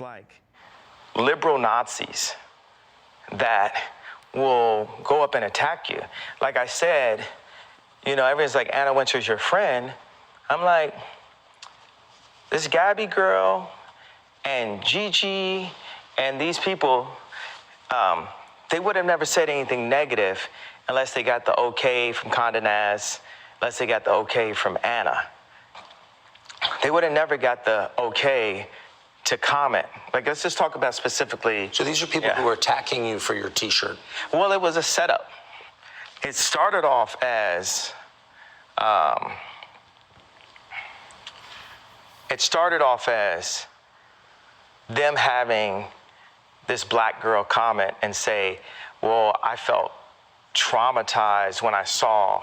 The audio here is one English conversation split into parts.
like liberal Nazis that will go up and attack you. Like I said, you know, everyone's like, Anna Wintour's your friend. I'm like, this Gabby girl and Gigi and these people, they would have never said anything negative unless they got the okay from Condé Nast, unless they got the okay from Anna. They would have never got the okay to comment. Like, let's just talk about specifically. So these are people who are attacking you for your T-shirt. Well, it was a setup. It started off as, them having this black girl comment and say, well, I felt traumatized when I saw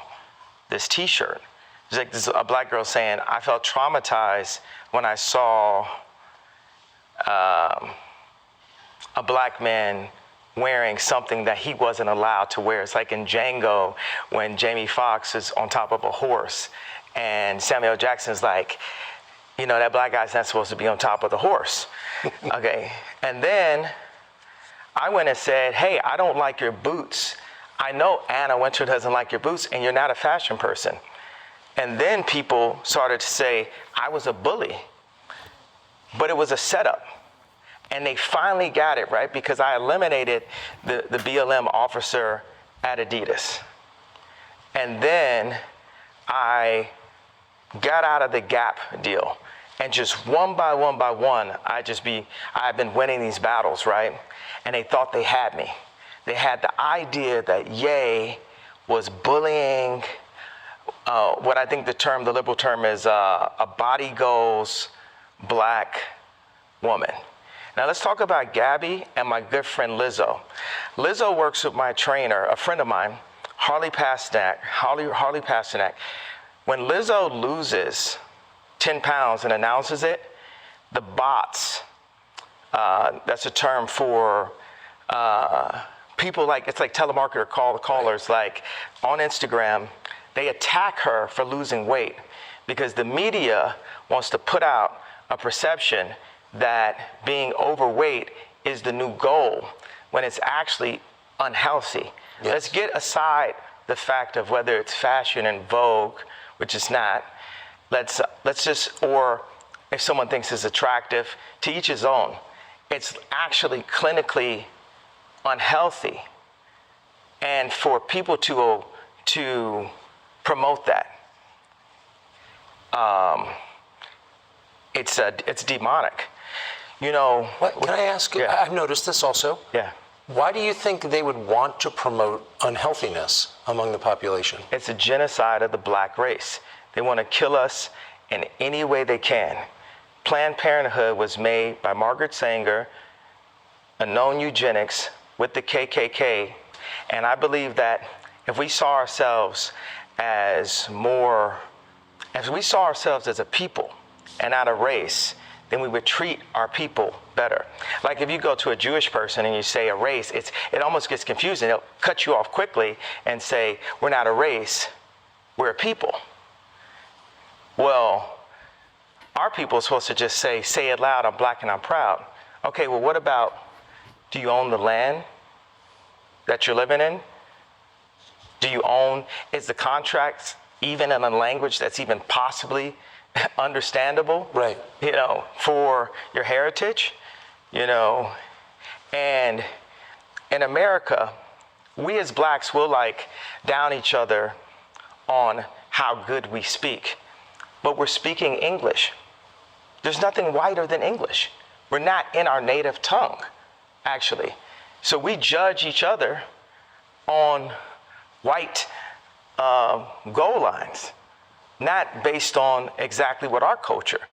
this T-shirt. It's like this, a black girl saying, I felt traumatized when I saw a black man wearing something that he wasn't allowed to wear. It's like in Django when Jamie Foxx is on top of a horse and Samuel L. Jackson's like, you know, that black guy's not supposed to be on top of the horse. Okay, and then I went and said, hey, I don't like your boots. I know Anna Wintour doesn't like your boots and you're not a fashion person. And then people started to say I was a bully, but it was a setup. And they finally got it, right? Because I eliminated the BLM officer at Adidas. And then I got out of the Gap deal. And just one by one, I've been winning these battles, right? And they thought they had me. They had the idea that Ye was bullying, what I think the liberal term is a body goals black woman. Now let's talk about Gabby and my good friend Lizzo. Lizzo works with my trainer, a friend of mine, Harley Pasternak. When Lizzo loses 10 pounds and announces it, the bots, that's a term for people like, it's like telemarketer callers, like on Instagram, they attack her for losing weight because the media wants to put out a perception that being overweight is the new goal when it's actually unhealthy. Yes. Let's get aside the fact of whether it's fashion and Vogue, which is not. Let's just, or if someone thinks it's attractive, to each his own. It's actually clinically unhealthy. And for people to promote that, it's demonic. You know, can I ask? Yeah. I've noticed this also. Yeah. Why do you think they would want to promote unhealthiness among the population? It's a genocide of the black race. They want to kill us in any way they can. Planned Parenthood was made by Margaret Sanger, a known eugenics with the KKK, and I believe that if we saw ourselves as a people and not a race, then we would treat our people better. Like if you go to a Jewish person and you say a race, it almost gets confusing. They'll cut you off quickly and say, we're not a race, we're a people. Well, our people are supposed to just say it loud, I'm black and I'm proud. Okay, well what about, do you own the land that you're living in? Do you own, is the contract even in a language that's even possibly understandable, right? You know, for your heritage, you know. And in America, we as blacks will like down each other on how good we speak, but we're speaking English. There's nothing whiter than English. We're not in our native tongue, actually. So we judge each other on white goal lines, not based on exactly what our culture